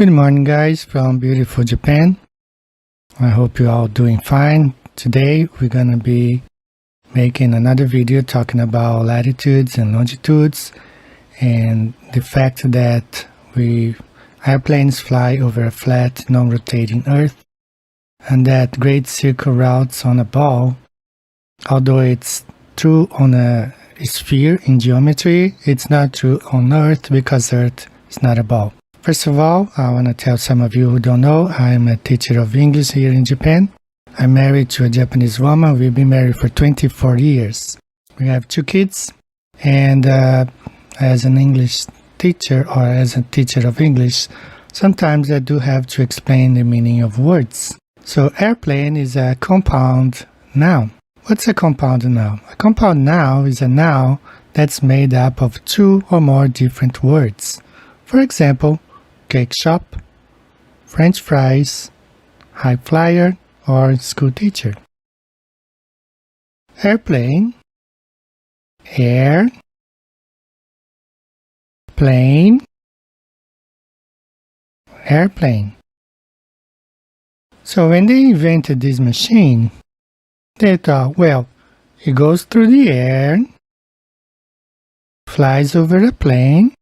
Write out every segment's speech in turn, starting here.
Good morning guys from beautiful Japan. I hope you're all doing fine. Today we're gonna be making another video talking about latitudes and longitudes and the fact that airplanes fly over a flat non-rotating earth and that great circle routes on a ball, although it's true on a sphere in geometry, it's not true on earth because earth is not a ball. First of all, I want to tell some of you who don't know, I'm a teacher of English here in Japan. I'm married to a Japanese woman. We've been married for 24 years. We have 2 kids, and as an English teacher or as a teacher of English, sometimes I do have to explain the meaning of words. So airplane is a compound noun. What's a compound noun? A compound noun is a noun that's made up of 2 or more different words. For example, cake shop, French fries, high flyer, or school teacher. Airplane, air, plane, airplane. So when they invented this machine, they thought, well, it goes through the air, flies over a plane,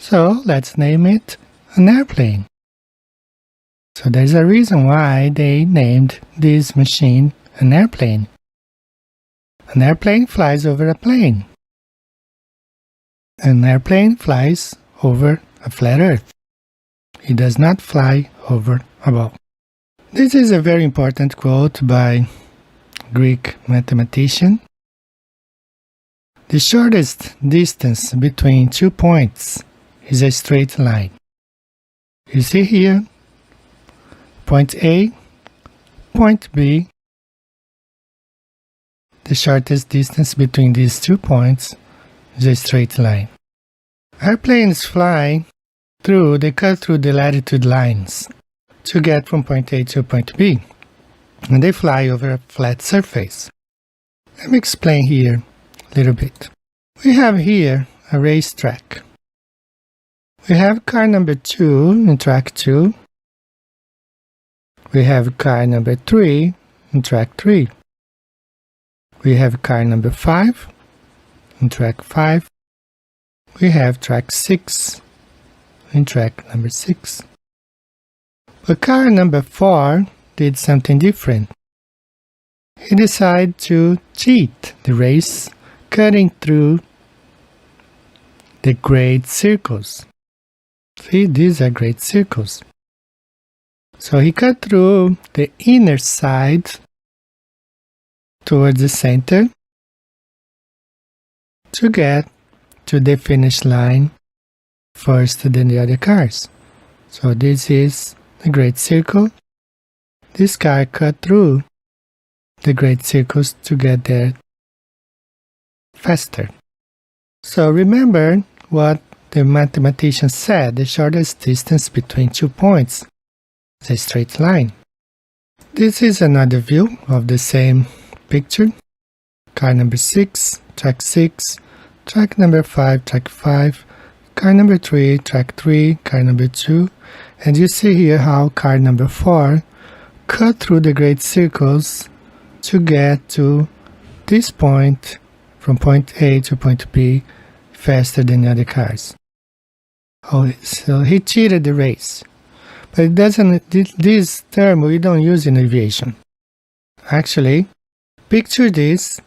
so let's name it an airplane. So there's a reason why they named this machine an airplane. An airplane flies over a plane. An airplane flies over a flat earth. It does not fly over a ball. This is a very important quote by Greek mathematician. The shortest distance between 2 points is a straight line. You see here, point A, point B. The shortest distance between these 2 points is a straight line. Airplanes fly through, they cut through the latitude lines to get from point A to point B, and they fly over a flat surface. Let me explain here a little bit. We have here a racetrack. We have car number 2 in track 2. We have car number 3 in track 3. We have car number 5 in track 5. We have track 6 in track number 6. But car number 4 did something different. He decided to cheat the race, cutting through the great circles. See, these are great circles. So he cut through the inner side towards the center to get to the finish line first than the other cars. So this is the great circle. This car cut through the great circles to get there faster. So remember what the mathematician said, the shortest distance between 2 points is a straight line. This is another view of the same picture. Car number 6, track 6, track number 5, track 5, car number 3, track 3, car number 2, and you see here how car number 4 cut through the great circles to get to this point from point A to point B faster than the other cars. Oh, so he cheated the race. But it doesn't, this term we don't use in aviation. Actually, picture this.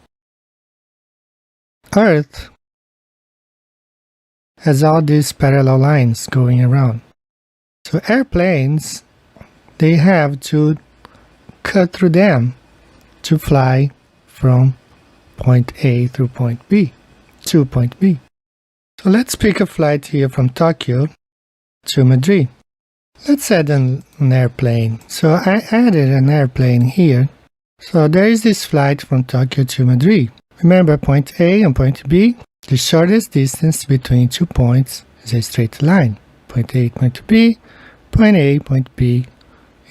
Earth has all these parallel lines going around. So airplanes, they have to cut through them to fly from point A through point B, to point B. So let's pick a flight here from Tokyo to Madrid. Let's add an airplane. So I added an airplane here. So there is this flight from Tokyo to Madrid. Remember, point A and point B, the shortest distance between 2 points is a straight line. Point A, point B, point A, point B,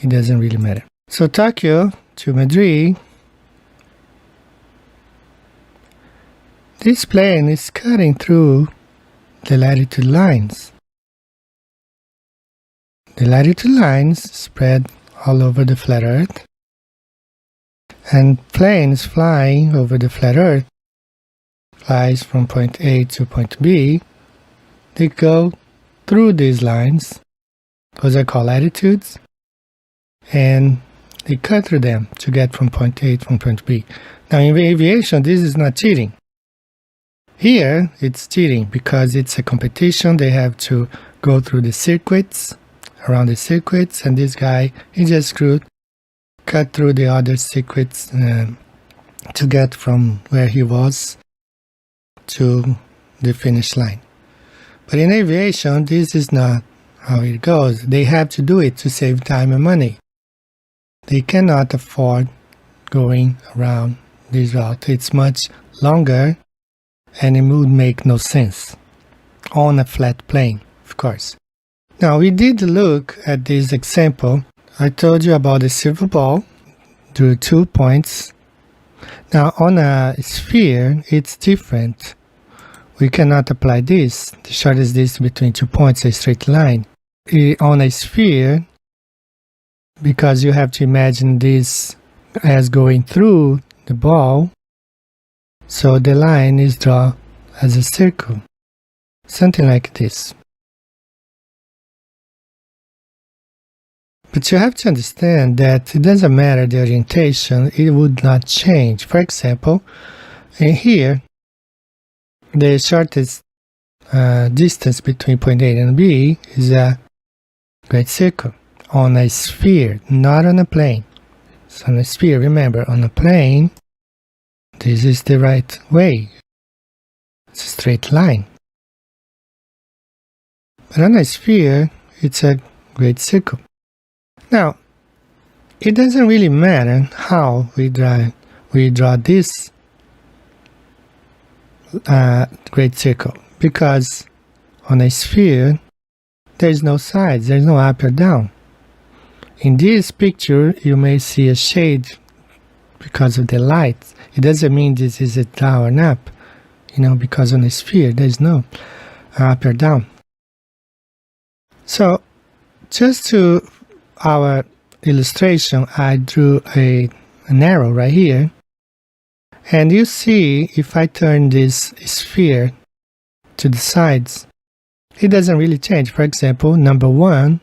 it doesn't really matter. So Tokyo to Madrid, this plane is cutting through the latitude lines. the latitude lines spread all over the flat Earth, and planes flying over the flat Earth flies from point A to point B. They go through these lines, those are called latitudes, and they cut through them to get from point A to point B. Now in aviation, this is not cheating. Here, it's cheating because it's a competition. They have to go through the circuits, around the circuits, and this guy, he just cut through the other circuits to get from where he was to the finish line. But in aviation, this is not how it goes. They have to do it to save time and money. They cannot afford going around this route. It's much longer and it would make no sense on a flat plane, of course. Now, we did look at this example. I told you about the silver ball. There are 2 points. Now, on a sphere, it's different. We cannot apply this, the shortest distance between 2 points, a straight line. On a sphere, because you have to imagine this as going through the ball, so the line is drawn as a circle, something like this. But you have to understand that it doesn't matter the orientation, it would not change. For example, in here, the shortest distance between point A and B is a great circle on a sphere, not on a plane. It's on a sphere. Remember, on a plane, this is the right way. It's a straight line. But on a sphere, it's a great circle. Now, it doesn't really matter how we draw this great circle, because on a sphere, there is no sides, there is no up or down. In this picture, you may see a shade because of the light. It doesn't mean this is a down or up, because on a sphere, there is no up or down. So, just to our illustration, I drew an arrow right here. And you see, if I turn this sphere to the sides, it doesn't really change. For example, number 1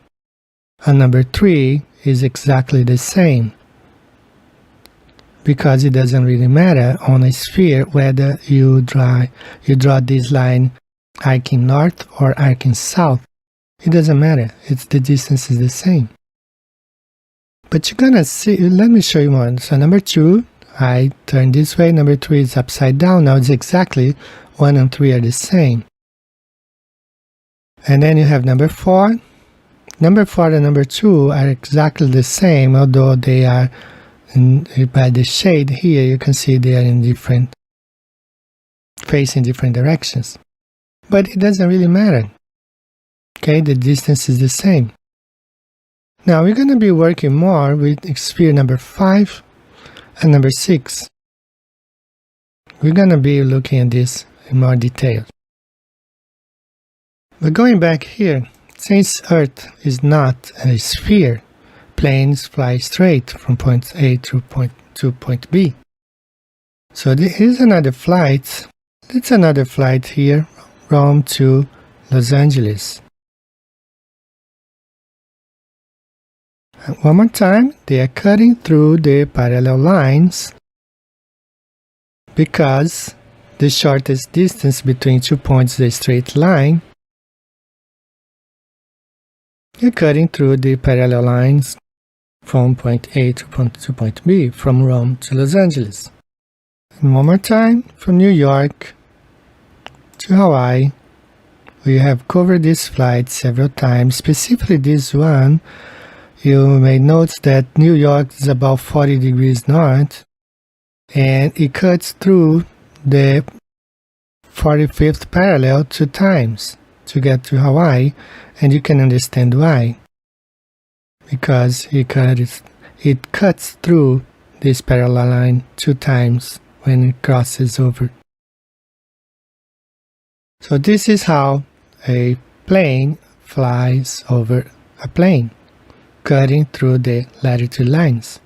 and number 3 is exactly the same, because it doesn't really matter on a sphere whether you draw this line arcing north or arcing south. It doesn't matter. The distance is the same. But you're gonna see, let me show you one. So number 2, I turn this way, number 3 is upside down. Now it's exactly 1 and 3 are the same. And then you have number 4. Number 4 and number 2 are exactly the same, although they are, by the shade here, you can see they are facing different directions. But it doesn't really matter. Okay, the distance is the same. Now we're going to be working more with sphere number 5 and number 6. We're going to be looking at this in more detail. But going back here, since Earth is not a sphere, planes fly straight from point A to point B. So here's another flight. It's another flight here, Rome to Los Angeles. And one more time, they are cutting through the parallel lines because the shortest distance between 2 points is a straight line. You're cutting through the parallel lines from point A to point B, from Rome to Los Angeles. And one more time, from New York to Hawaii. We have covered this flight several times, specifically this one. You may note that New York is about 40 degrees north, and it cuts through the 45th parallel 2 times to get to Hawaii, and you can understand why. Because it cuts through this parallel line 2 times when it crosses over. So this is how a plane flies over a plane, cutting through the latitude lines.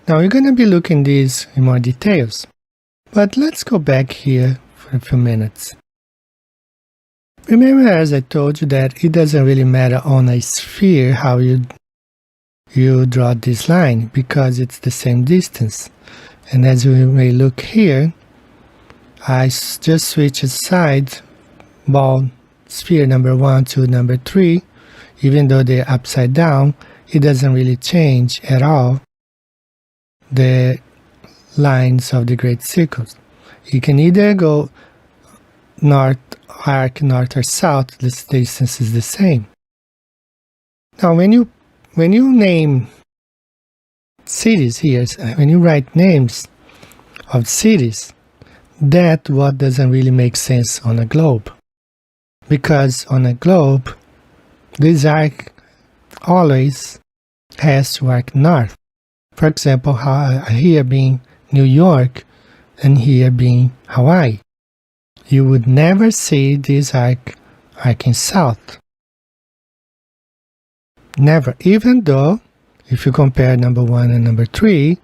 Now we're going to be looking at these in more details, but let's go back here for a few minutes. Remember, as I told you, that it doesn't really matter on a sphere how you draw this line, because it's the same distance. And as we may look here, I just switched side ball sphere number 1 to number 3. Even though they're upside down, it doesn't really change at all the lines of the great circles. You can either go north, arc north or south, this distance is the same. Now when you name cities here, when you write names of cities, that what doesn't really make sense on a globe. Because on a globe, this arc always has to arc north. For example, here being New York and here being Hawaii. You would never see this arcing south. Never. Even though, if you compare number 1 and number 3,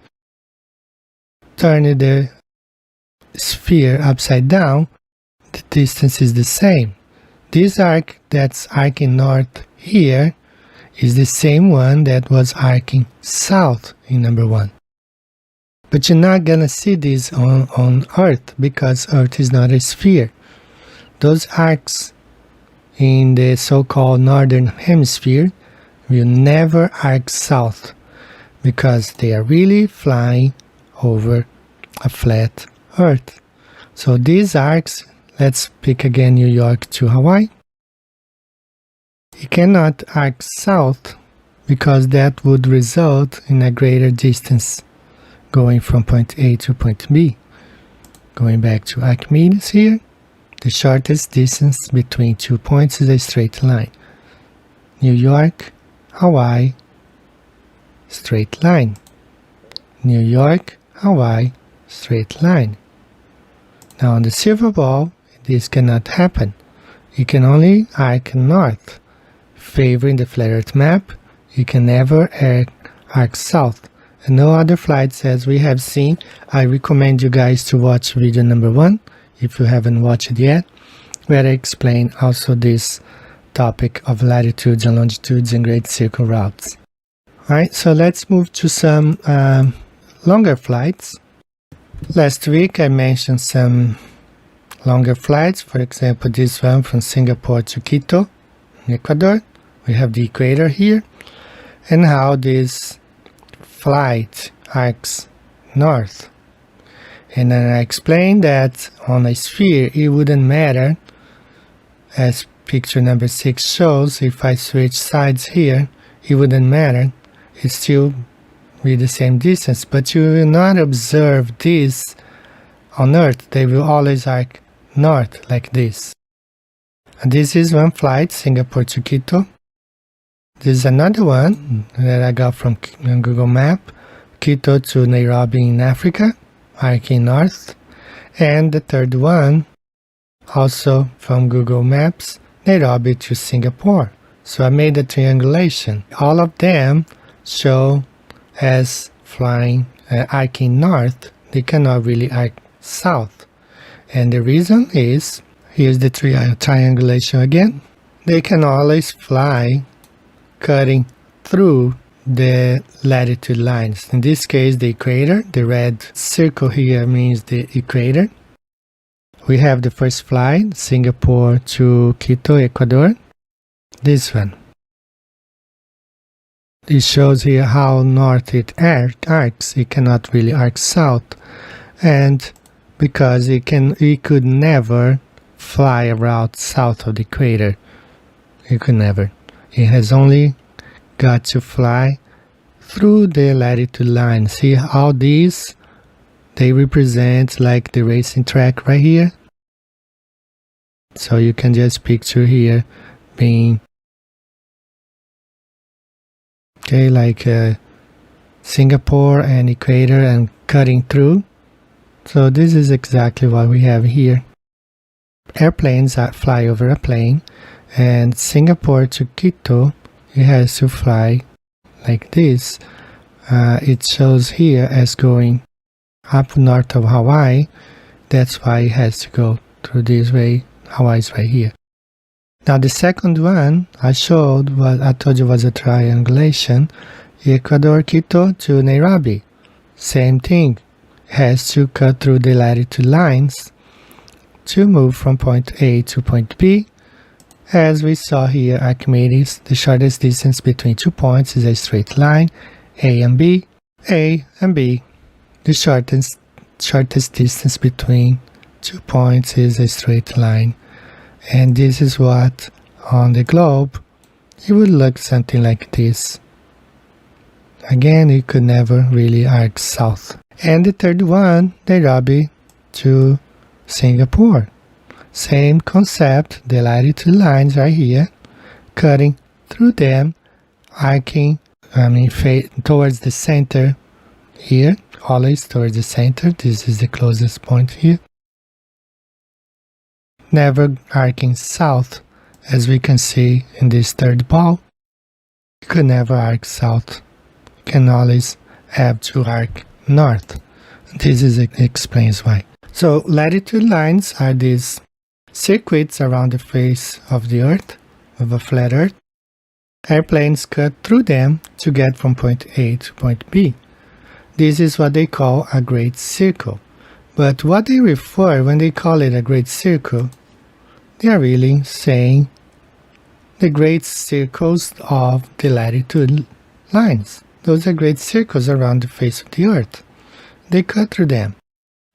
turn the sphere upside down, the distance is the same. This arc that's arcing north here is the same one that was arcing south in number 1. But you're not gonna see this on Earth, because Earth is not a sphere. Those arcs in the so-called northern hemisphere will never arc south, because they are really flying over a flat Earth. So these arcs, let's pick again New York to Hawaii. You cannot arc south, because that would result in a greater distance going from point A to point B. Going back to Archimedes here, the shortest distance between 2 points is a straight line. New York, Hawaii, straight line. New York, Hawaii, straight line. Now on the silver ball, this cannot happen. It can only arc north. Favoring the flat Earth map, you can never arc south. And no other flights, as we have seen. I recommend you guys to watch video number 1 if you haven't watched it yet, where I explain also this topic of latitudes and longitudes and great circle routes. Alright, so let's move to some longer flights. Last week I mentioned some longer flights, for example this one from Singapore to Quito, Ecuador. We have the equator here, and how this flight arcs north. And then I explained that on a sphere it wouldn't matter, as picture number 6 shows. If I switch sides here, it wouldn't matter. It's still be the same distance, but you will not observe this on Earth. They will always arc north like this. And this is one flight, Singapore to Quito. This is another one that I got from Google Map, Quito to Nairobi in Africa, arcing north. And the third one, also from Google Maps, Nairobi to Singapore. So I made a triangulation. All of them show as flying, arcing north. They cannot really arc south. And the reason is, here's the triangulation again. They can always fly cutting through the latitude lines. In this case, the equator. The red circle here means the equator. We have the first flight, Singapore to Quito, Ecuador. This one. It shows here how north it arcs. It cannot really arc south, and because it could never fly a route south of the equator. It could never. It has only got to fly through the latitude line. See how these, they represent like the racing track right here. So you can just picture here being like Singapore and equator and cutting through. So this is exactly what we have here. Airplanes that fly over a plane, and Singapore to Quito it has to fly like this. It shows here as going up north of Hawaii. That's why it has to go through this way. Hawaii is right here. Now the second one I showed, what I told you was a triangulation. Ecuador, Quito to Nairobi. Same thing. It has to cut through the latitude lines to move from point A to point B. As we saw here, Archimedes, the shortest distance between 2 points is a straight line, A and B. A and B, the shortest distance between 2 points is a straight line. And this is what, on the globe, it would look something like this. Again, it could never really arc south. And the third one, Nairobi to Singapore. Same concept, the latitude lines right here, cutting through them, arcing, towards the center here, always towards the center. This is the closest point here. Never arcing south, as we can see in this third ball. You could never arc south. You can always have to arc north. This explains why. So latitude lines are these circuits around the face of the Earth, of a flat Earth. Airplanes cut through them to get from point A to point B. This is what they call a great circle. But what they refer when they call it a great circle, they are really saying the great circles of the latitude lines. Those are great circles around the face of the Earth. They cut through them.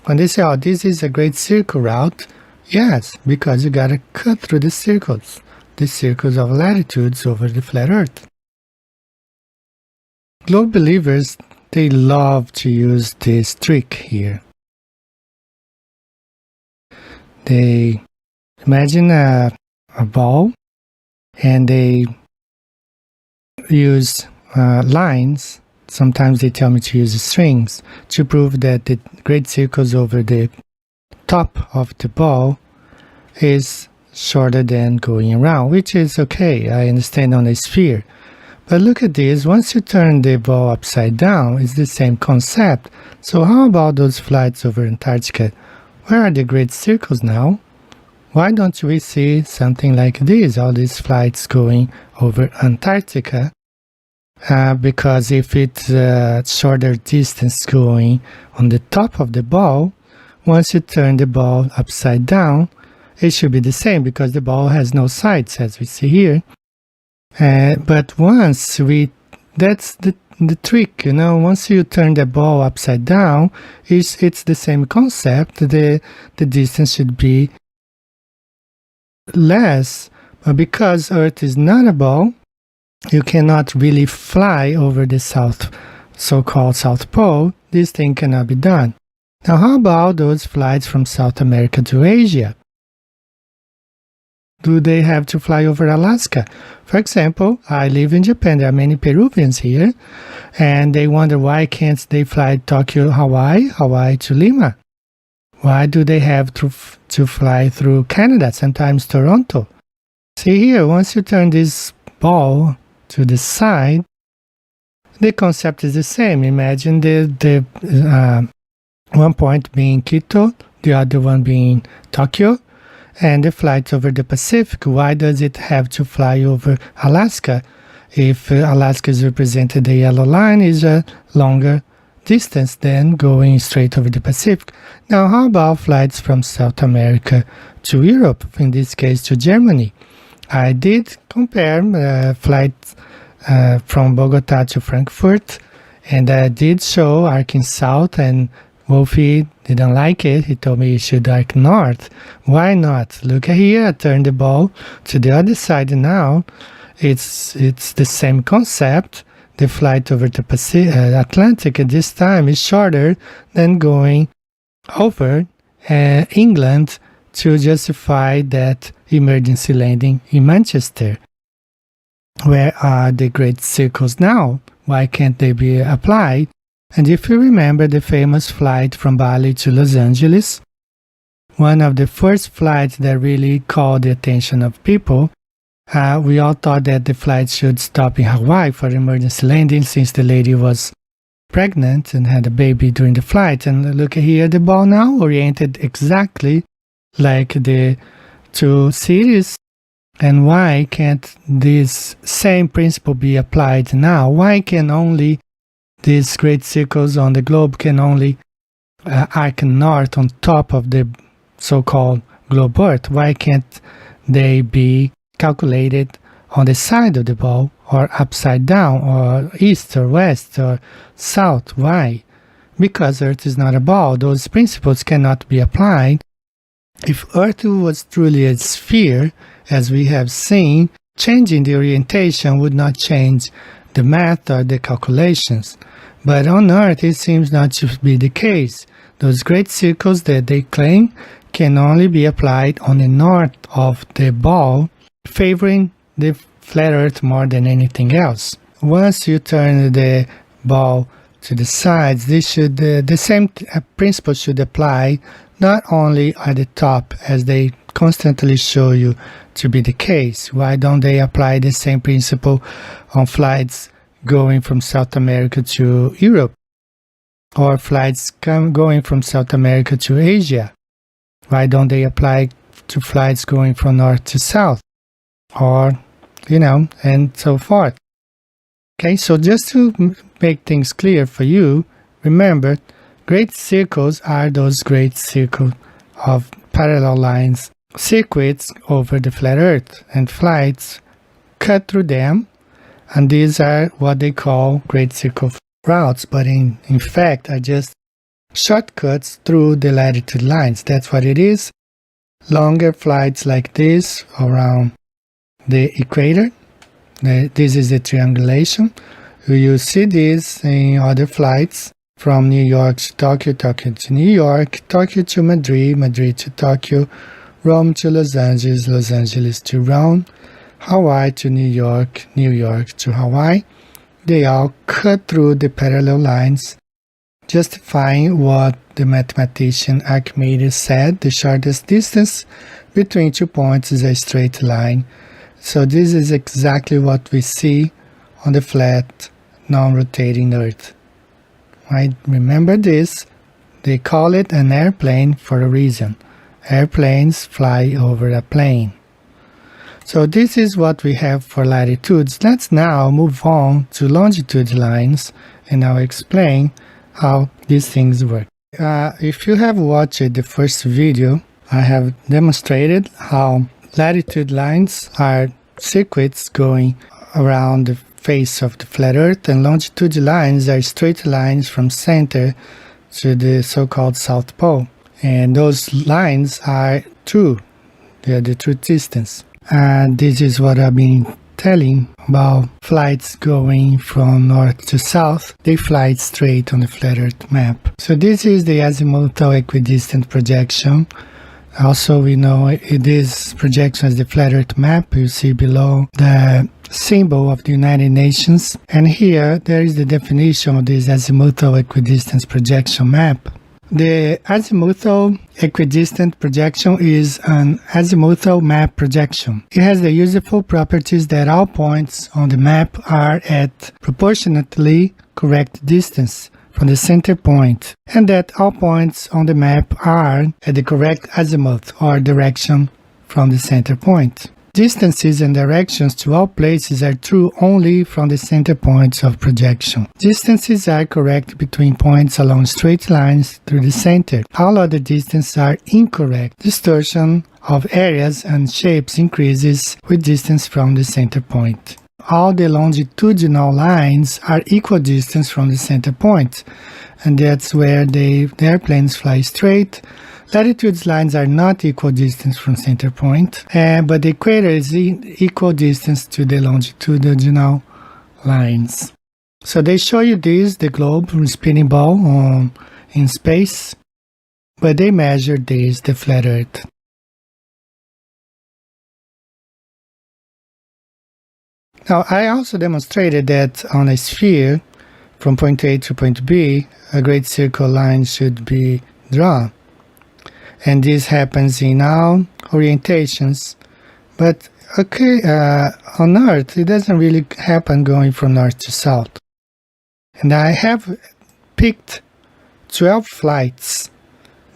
When they say, oh, this is a great circle route, yes, because you gotta cut through the circles of latitudes over the flat Earth. Globe believers, they love to use this trick here. They imagine a ball, and they use lines. Sometimes they tell me to use strings to prove that the great circles over the top of the ball is shorter than going around, which is okay. I understand on a sphere. But look at this. Once you turn the ball upside down, it's the same concept. So how about those flights over Antarctica? Where are the great circles now? Why don't we see something like this, all these flights going over Antarctica? Because if it's a shorter distance going on the top of the ball, once you turn the ball upside down, it should be the same because the ball has no sides, as we see here. But that's the trick, once you turn the ball upside down, it's the same concept. The distance should be less, but because Earth is not a ball, you cannot really fly over the so-called South Pole. This thing cannot be done. Now, how about those flights from South America to Asia? Do they have to fly over Alaska? For example, I live in Japan. There are many Peruvians here, and they wonder why can't they fly Tokyo, Hawaii to Lima? Why do they have to fly through Canada, sometimes Toronto? See here, once you turn this ball to the side, the concept is the same. Imagine the one point being Quito, the other one being Tokyo, and the flights over the Pacific. Why does it have to fly over Alaska? If Alaska is represented, the yellow line is a longer distance than going straight over the Pacific. Now, how about flights from South America to Europe, in this case to Germany? I did compare flights from Bogota to Frankfurt, and I did show arcing south, and Wolfie didn't like it. He told me you should arc north. Why not? Look at here, I turned the ball to the other side now. It's the same concept. The flight over the Atlantic at this time is shorter than going over England to justify that emergency landing in Manchester. Where are the great circles now? Why can't they be applied? And if you remember the famous flight from Bali to Los Angeles, one of the first flights that really called the attention of people We all thought that the flight should stop in Hawaii for emergency landing since the lady was pregnant and had a baby during the flight. And look here, the ball now oriented exactly like the two cities. And why can't this same principle be applied now? Why can only these great circles on the globe can only arc north on top of the so-called globe Earth? Why can't they be calculated on the side of the ball, or upside down, or east or west or south? Why? Because Earth is not a ball. Those principles cannot be applied. If Earth was truly a sphere, as we have seen, changing the orientation would not change the math or the calculations. But on Earth, it seems not to be the case. Those great circles that they claim can only be applied on the north of the ball, favoring the flat Earth more than anything else. Once you turn the ball to the sides, the same principle should apply not only at the top, as they constantly show you to be the case. Why don't they apply the same principle on flights going from South America to Europe, or flights going from South America to Asia? Why don't they apply to flights going from north to south, or and so forth? Okay, so just to make things clear for you, remember, great circles are those great circles of parallel lines, circuits over the flat Earth, and flights cut through them, and these are what they call great circle routes, but in fact are just shortcuts through the latitude lines. That's what it is. Longer flights like this around the equator. This is the triangulation. You see this in other flights from New York to Tokyo, Tokyo to New York, Tokyo to Madrid, Madrid to Tokyo, Rome to Los Angeles, Los Angeles to Rome, Hawaii to New York, New York to Hawaii. They all cut through the parallel lines, justifying what the mathematician Archimedes said: the shortest distance between 2 points is a straight line. So this is exactly what we see on the flat, non-rotating Earth. Right? Remember this, they call it an airplane for a reason. Airplanes fly over a plane. So this is what we have for latitudes. Let's now move on to longitude lines, and I'll explain how these things work. If you have watched the first video, I have demonstrated how latitude lines are circuits going around the face of the flat Earth, and longitude lines are straight lines from center to the so-called South Pole. And those lines are true. They are the true distance. And this is what I've been telling about flights going from north to south. They fly straight on the flat Earth map. So this is the azimuthal equidistant projection. Also, we know this projection is the flat Earth map. You see below the symbol of the United Nations. And here, there is the definition of this azimuthal equidistance projection map. The azimuthal equidistant projection is an azimuthal map projection. It has the useful properties that all points on the map are at proportionately correct distance from the center point, and that all points on the map are at the correct azimuth or direction from the center point. Distances and directions to all places are true only from the center points of projection. Distances are correct between points along straight lines through the center. All other distances are incorrect. Distortion of areas and shapes increases with distance from the center point. All the longitudinal lines are equal distance from the center point, and that's where the airplanes fly straight. Latitude lines are not equal distance from center point, but the equator is equal distance to the longitudinal lines. So they show you this, the globe, spinning ball in space, but they measure this, the flat Earth. Now, I also demonstrated that on a sphere, from point A to point B, a great circle line should be drawn. And this happens in all orientations, but Okay, on Earth, it doesn't really happen going from north to south. And I have picked 12 flights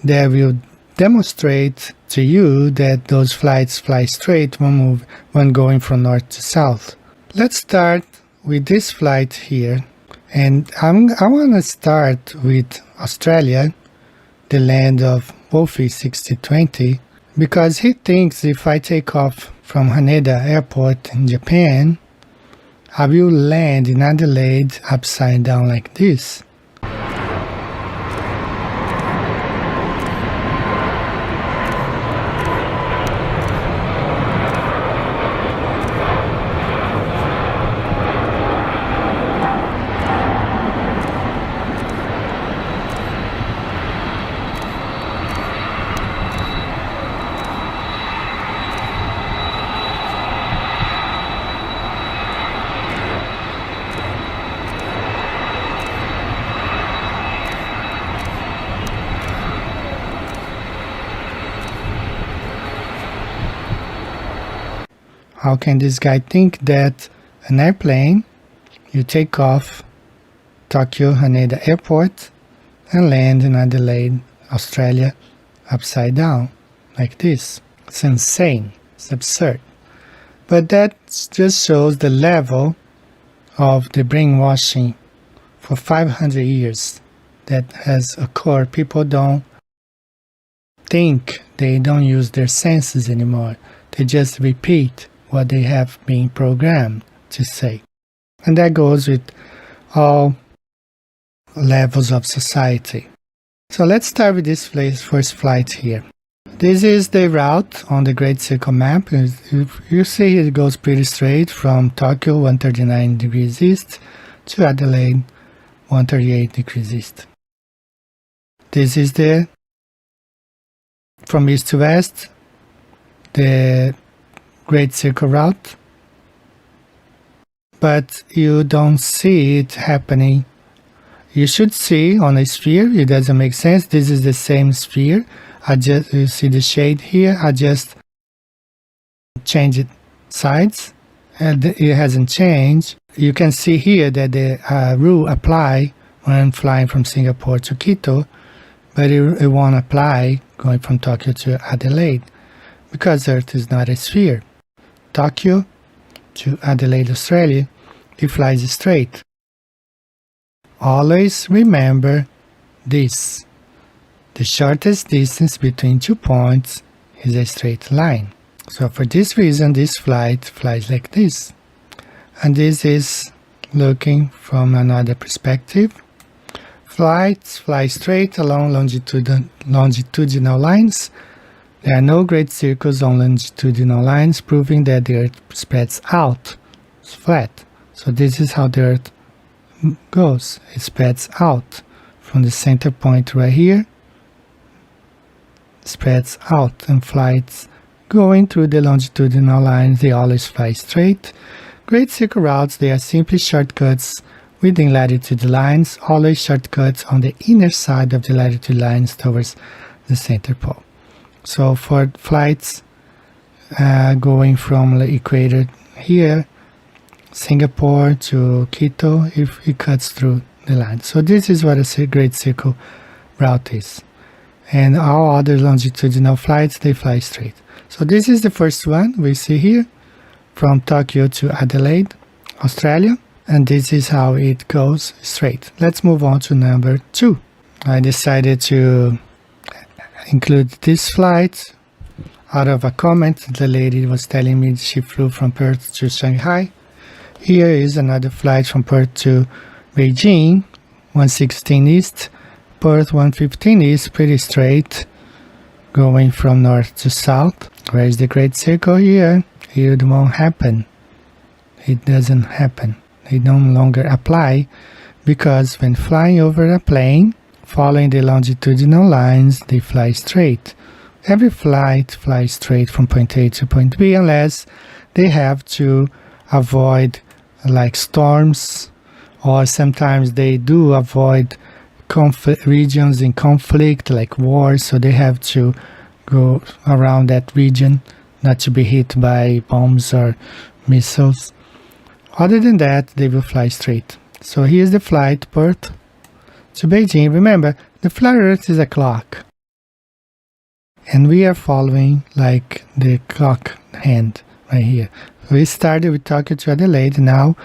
that will demonstrate to you that those flights fly straight when going from north to south. Let's start with this flight here. And I want to start with Australia, the land of Wolfie 6020, because he thinks if I take off from Haneda Airport in Japan, I will land in Adelaide upside down like this. How can this guy think that an airplane, you take off Tokyo Haneda Airport and land in Adelaide, Australia, upside down, like this? It's insane. It's absurd. But that just shows the level of the brainwashing for 500 years that has occurred. People don't think, they don't use their senses anymore. They just repeat what they have been programmed to say. And that goes with all levels of society. So let's start with this first flight here. This is the route on the Great Circle map. You see it goes pretty straight from Tokyo 139 degrees east to Adelaide 138 degrees east. This is the, from east to west, the Great Circle route, but you don't see it happening. You should see on a sphere, it doesn't make sense. This is the same sphere. You see the shade here, I just changed sides and it hasn't changed. You can see here that the rule apply when flying from Singapore to Quito, but it won't apply going from Tokyo to Adelaide because Earth is not a sphere. Tokyo to Adelaide, Australia, it flies straight. Always remember this. The shortest distance between 2 points is a straight line. So for this reason, this flight flies like this. And this is looking from another perspective. Flights fly straight along longitudinal lines. There are no great circles on longitudinal lines, proving that the Earth spreads out. It's flat. So this is how the Earth goes. It spreads out from the center point right here. Spreads out, and flights going through the longitudinal lines, they always fly straight. Great circle routes, they are simply shortcuts within latitude lines, always shortcuts on the inner side of the latitude lines towards the center pole. So for flights going from the equator here, Singapore to Quito, if it cuts through the line. So this is what a great circle route is. And all other longitudinal flights, they fly straight. So this is the first one we see here, from Tokyo to Adelaide, Australia. And this is how it goes straight. Let's move on to number 2. I decided to include this flight out of a comment. The lady was telling me she flew from Perth to Shanghai. Here is another flight from Perth to Beijing, 116 east. Perth 115 east, pretty straight, going from north to south. Where is the Great Circle here? It won't happen. It doesn't happen. They no longer apply because when flying over a plane, following the longitudinal lines, they fly straight. Every flight flies straight from point A to point B unless they have to avoid like storms, or sometimes they do avoid regions in conflict like wars, so they have to go around that region not to be hit by bombs or missiles. Other than that, they will fly straight. So here's the flight, Perth to Beijing. Remember, the flat Earth is a clock, and we are following like the clock hand right here. We started with Tokyo to Adelaide, now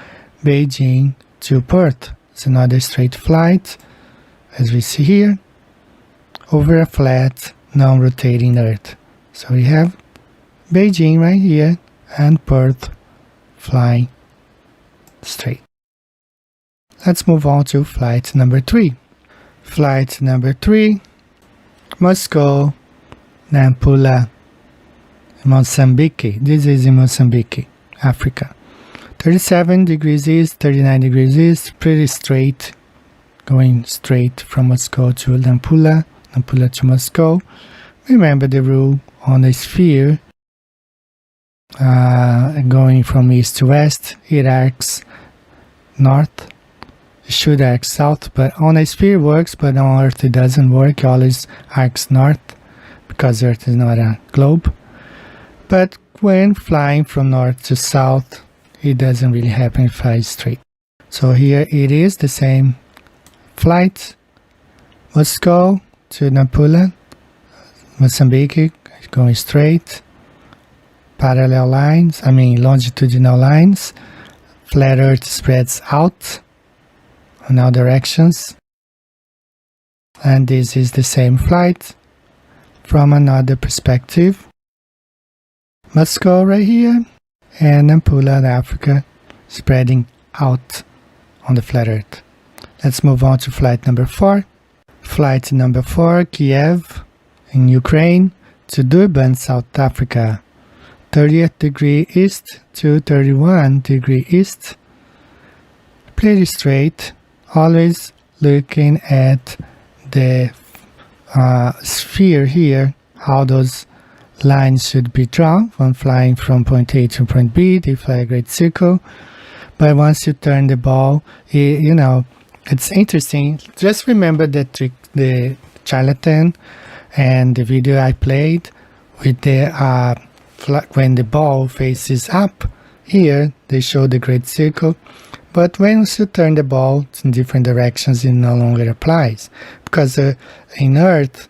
Beijing to Perth. It's another straight flight, as we see here, over a flat, non-rotating Earth. So we have Beijing right here and Perth flying straight. Let's move on to flight number 3. Flight number 3, Moscow, Nampula, Mozambique. This is in Mozambique, Africa. 37 degrees east, 39 degrees east, pretty straight, going straight from Moscow to Nampula, Nampula to Moscow. Remember the rule on the sphere, going from east to west, it arcs north, it should arc south, but on a sphere works, but on Earth it doesn't work, it always arcs north, because Earth is not a globe. But when flying from north to south, it doesn't really happen, it flies straight. So here it is, the same flight, Moscow to Nampula, Mozambique, going straight, parallel lines, longitudinal lines, flat Earth spreads out in all directions, and this is the same flight from another perspective. Moscow right here, and Nampula, Africa, spreading out on the flat Earth. Let's move on to flight number 4. Flight number 4, Kiev in Ukraine to Durban, South Africa. 30th degree east to 31 degree east. Pretty straight, always looking at the sphere here, how those lines should be drawn when flying from point A to point B. They fly a great circle, but once you turn the ball, it's interesting. Just remember the trick, the charlatan, and the video I played with the when the ball faces up. Here they show the great circle, but once you turn the ball in different directions, it no longer applies, because in Earth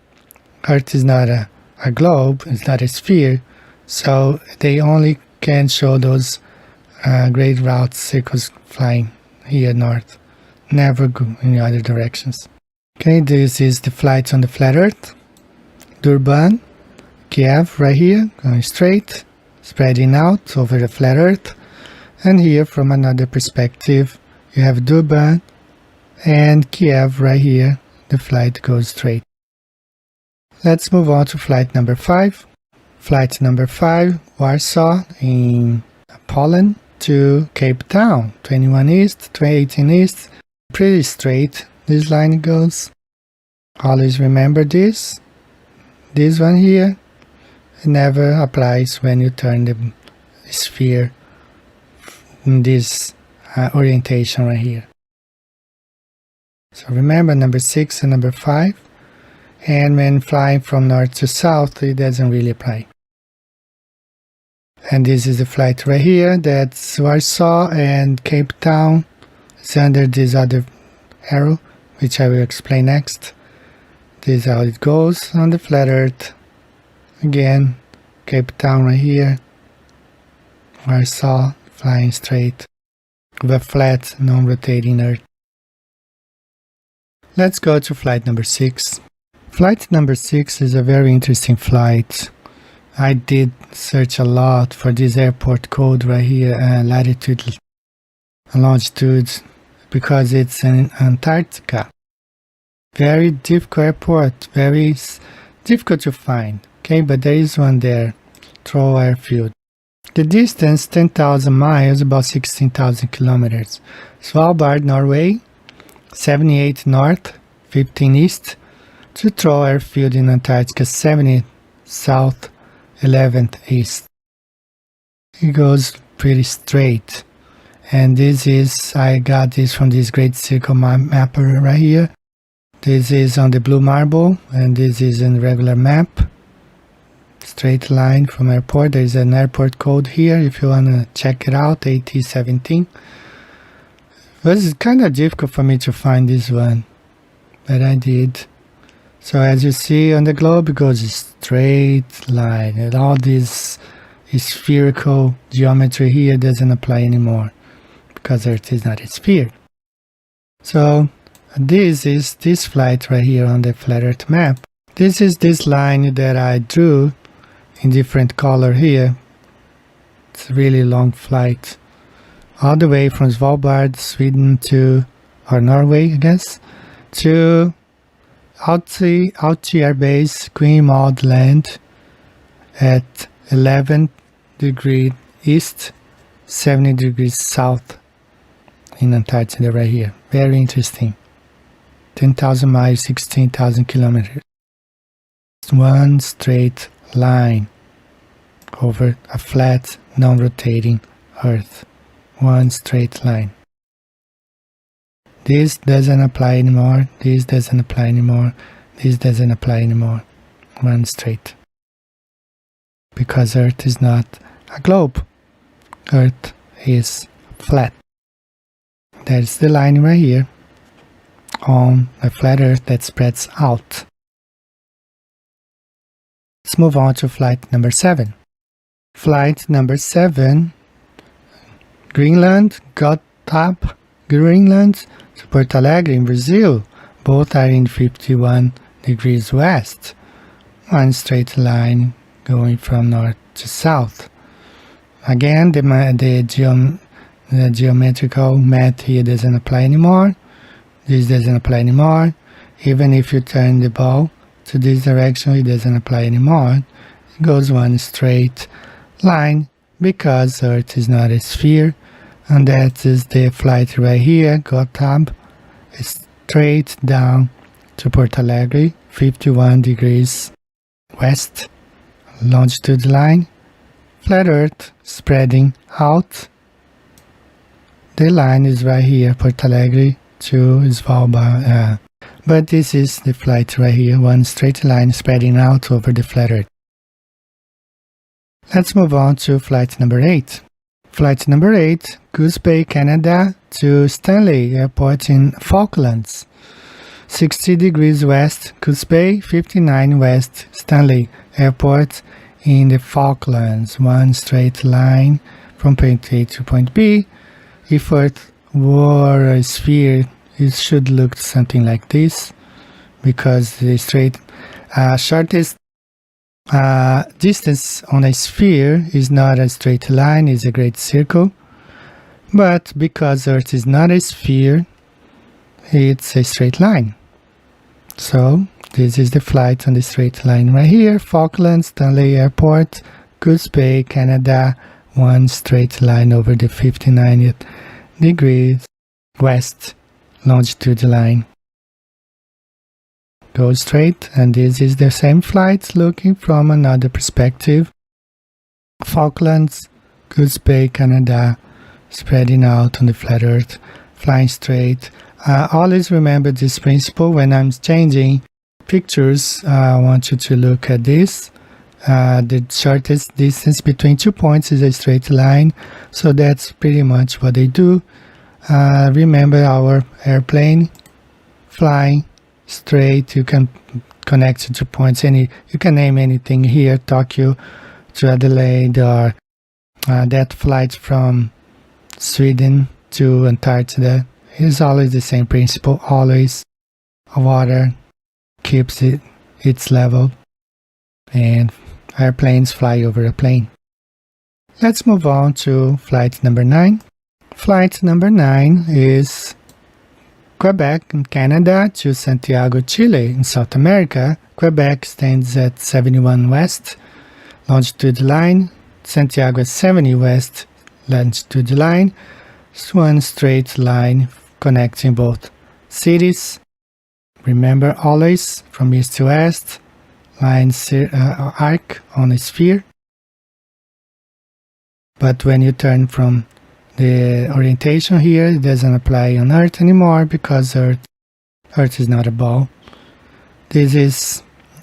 is not a globe, it's not a sphere, so they only can show those great route circles flying here north, never go in the other directions. Okay, this is the flights on the flat Earth. Durban, Kiev right here, going straight, spreading out over the flat Earth. And here from another perspective, you have Durban and Kiev right here, the flight goes straight. Let's move on to flight number 5. Flight number 5, Warsaw in Poland to Cape Town, 21 east, 18 east, pretty straight this line goes. Always remember this one here, it never applies when you turn the sphere in this orientation right here. So remember number 6 and number 5, and when flying from north to south, it doesn't really apply. And this is the flight right here, that's Warsaw and Cape Town. It's under this other arrow, which I will explain next. This is how it goes on the flat Earth. Again, Cape Town right here, Warsaw flying straight with a flat, non-rotating Earth. Let's go to flight number 6. Flight number 6 is a very interesting flight. I did search a lot for this airport code right here, latitude and longitude, because it's in Antarctica. Very difficult airport, very difficult to find. Okay, but there is one there, Troll Airfield. The distance 10,000 miles, about 16,000 kilometers. Svalbard, Norway, 78 north, 15 east, to Troll Airfield in Antarctica, 70 south, 11th east. It goes pretty straight. And this is, I got this from this great circle mapper right here. This is on the blue marble, and this is in regular map. straight line from airport. There's an airport code here if you want to check it out, AT17. It was kind of difficult for me to find this one, but I did. So as you see on the globe, it goes a straight line, and all this spherical geometry here doesn't apply anymore because Earth is not a sphere. So this is this flight right here on the flat Earth map. This is this line that I drew in different color here. It's a really long flight, all the way from Svalbard, Sweden to, or Norway, I guess, to Air Base, Queen Maud Land at 11 degrees east, 70 degrees south in Antarctica right here. Very interesting. 10,000 miles, 16,000 kilometers. One straight line over a flat, non-rotating Earth. One straight line. This doesn't apply anymore. This doesn't apply anymore. This doesn't apply anymore. One straight. Because Earth is not a globe. Earth is flat. That's the line right here on a flat Earth that spreads out. Let's move on to flight number 7. Flight number 7, Greenland, Gotthard, Greenland to Porto Alegre in Brazil. Both are in 51 degrees west. One straight line going from north to south. Again, the geometrical math here doesn't apply anymore. This doesn't apply anymore. Even if you turn the ball to this direction, it doesn't apply anymore. It goes one straight line because Earth is not a sphere, and that is the flight right here, Gotthard, straight down to Porto Alegre, 51 degrees west, longitude line, flat Earth spreading out. The line is right here, Porto Alegre to Svalbard. But this is the flight right here, one straight line spreading out over the flat Earth. Let's move on to flight number 8. Flight number 8, Goose Bay, Canada to Stanley Airport in Falklands. 60 degrees west, Goose Bay, 59 west, Stanley Airport in the Falklands. One straight line from point A to point B. If Earth were a sphere, it should look something like this, because the shortest distance on a sphere is not a straight line, it's a great circle. But because Earth is not a sphere, it's a straight line. So this is the flight on the straight line right here, Falklands, Stanley Airport, Goose Bay, Canada, one straight line over the 59 degrees west longitude line. Go straight, and this is the same flight looking from another perspective. Falklands, Goose Bay, Canada, spreading out on the flat Earth, flying straight. Always remember this principle when I'm changing pictures. I want you to look at this. The shortest distance between 2 points is a straight line, so that's pretty much what they do. Remember our airplane flying straight. You can connect to 2 points. You can name anything here, Tokyo to Adelaide, or that flight from Sweden to Antarctica. It's always the same principle. Always water keeps its level, and airplanes fly over a plane. Let's move on to flight number 9. Flight number 9 is Quebec in Canada to Santiago, Chile in South America. Quebec stands at 71 west longitude line. Santiago at 70 west longitude line. It's one straight line connecting both cities. Remember, always from east to west, lines arc on a sphere. But when you turn from the orientation here, it doesn't apply on Earth anymore, because Earth is not a ball. This is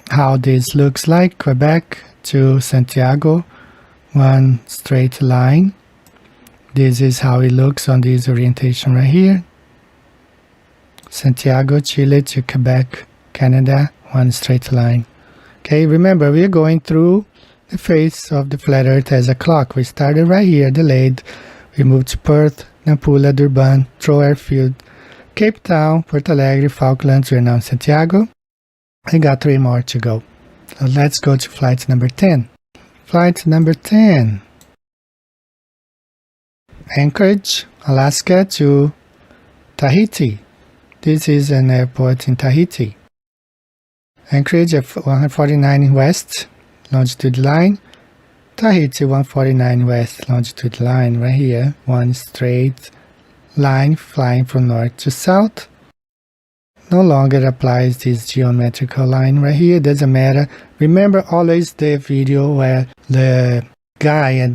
how this looks like. Quebec to Santiago, one straight line. This is how it looks on this orientation right here. Santiago, Chile to Quebec, Canada, one straight line. Okay, remember we are going through the face of the flat earth as a clock. We started right here, Adelaide. We moved to Perth, Nampula, Durban, Troy Airfield, Cape Town, Porto Alegre, Falklands. We're now in Santiago. I got 3 more to go. So let's go to flight number 10. Flight number 10. Anchorage, Alaska to Tahiti. This is an airport in Tahiti. Anchorage at 149 west longitude line. Tahiti 149 west longitude line right here. One straight line flying from north to south. No longer applies this geometrical line right here. Doesn't matter. Remember always the video where the guy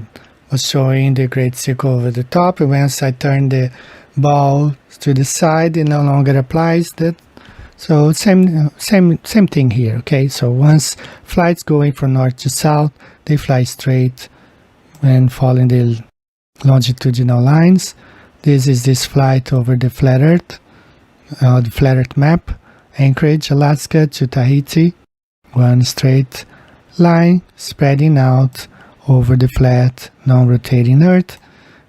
was showing the great circle over the top, and once I turn the ball to the side, it no longer applies that. So same thing here. Okay, so once flights going from north to south, they fly straight when following the longitudinal lines. This is this flight over the flat earth. The flat earth map, Anchorage, Alaska to Tahiti, one straight line spreading out over the flat, non-rotating earth.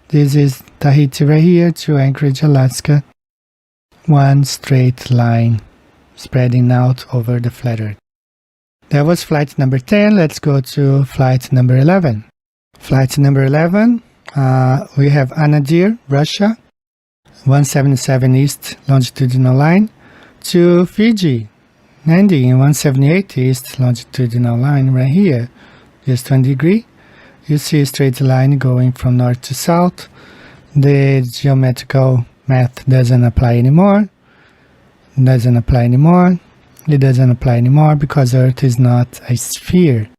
This is Tahiti right here to Anchorage, Alaska, one straight line spreading out over the flat earth. That was flight number 10. Let's go to flight number 11. Flight number 11, we have Anadyr, Russia, 177 east longitudinal line to Fiji, landing in 178 east longitudinal line right here, just 1 degree. You see a straight line going from north to south. The geometrical math doesn't apply anymore. It doesn't apply anymore because Earth is not a sphere.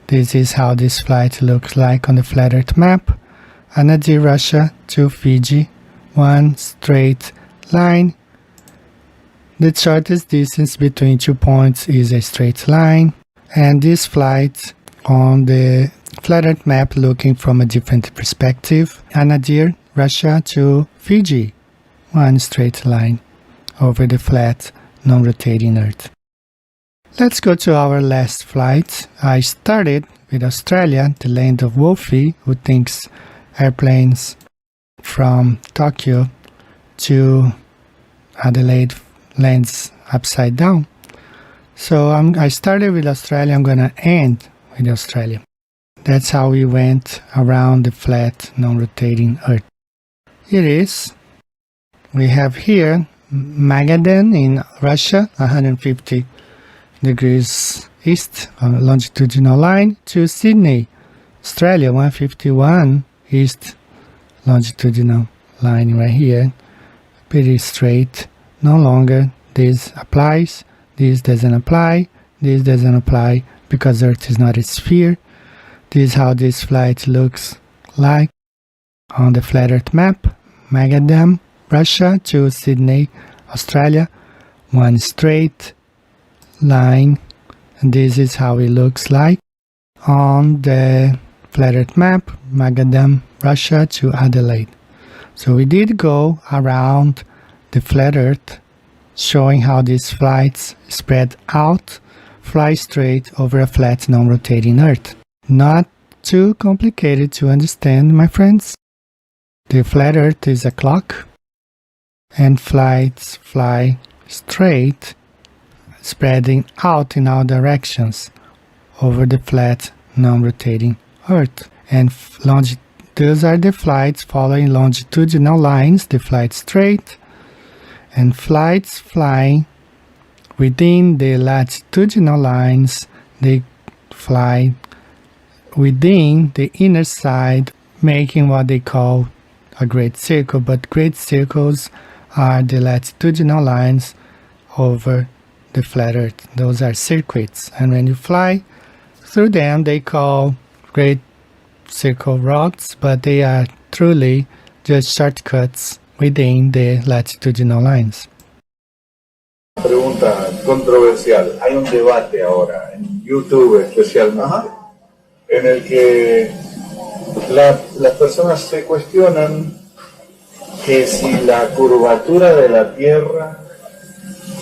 This is how this flight looks like on the flat Earth map. Anadyr, Russia to Fiji, one straight line. The shortest distance between 2 points is a straight line, and this flight on the flat earth map looking from a different perspective. Anadyr, Russia to Fiji, one straight line over the flat non-rotating earth. Let's go to our last flight. I started with Australia, the land of Wolfie, who thinks airplanes from Tokyo to Adelaide lands upside down. So I started with Australia. I'm going to end with Australia. That's how we went around the flat non-rotating earth. Here is, we have here Magadan in Russia, 150 degrees east on the longitudinal line to Sydney, Australia, 151 east longitudinal line right here, pretty straight. No longer this applies, this doesn't apply, this doesn't apply because Earth is not a sphere. This is how this flight looks like on the flat Earth map. Magadan, Russia to Sydney, Australia, one straight line, and this is how it looks like on the flat Earth map. Magadan, Russia to Adelaide. So we did go around the flat earth, showing how these flights spread out, fly straight over a flat non-rotating earth. Not too complicated to understand, my friends. The flat earth is a clock, and flights fly straight, spreading out in all directions over the flat non-rotating earth. And those are the flights following longitudinal lines, the flight straight, and flights flying within the latitudinal lines, they fly within the inner side, making what they call a great circle. But great circles are the latitudinal lines over the flat earth. Those are circuits, and when you fly through them, they call great circle routes, but they are truly just shortcuts within the latitudinal lines. Pregunta controversial. Hay un debate ahora en YouTube especialmente, en el que las personas se cuestionan que si la curvatura de la Tierra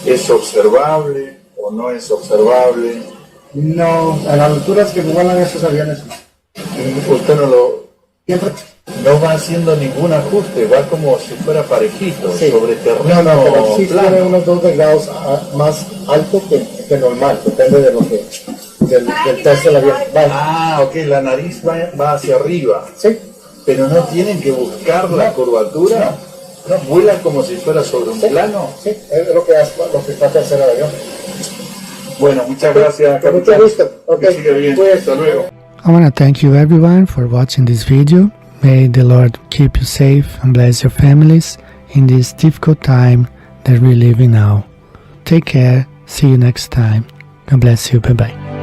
es observable o no es observable. No, a las alturas que vuelan esos aviones, Usted no va haciendo ningún ajuste, va como si fuera parejito, sí, sobre terreno no, pero sí plano. tiene unos 2 grados más alto que normal, depende de lo que del test del avión. Ok, la nariz va hacia arriba. Sí. Pero no tienen que buscar la curvatura. No, vuelan como si fuera sobre un plano. Sí, es lo que trata de hacer el avión. Bueno, muchas gracias, Con mucho capitán. gusto. Que siga bien. Hasta luego. I want to thank you everyone for watching this video. May the Lord keep you safe and bless your families in this difficult time that we're living now. Take care. See you next time. God bless you. Bye-bye.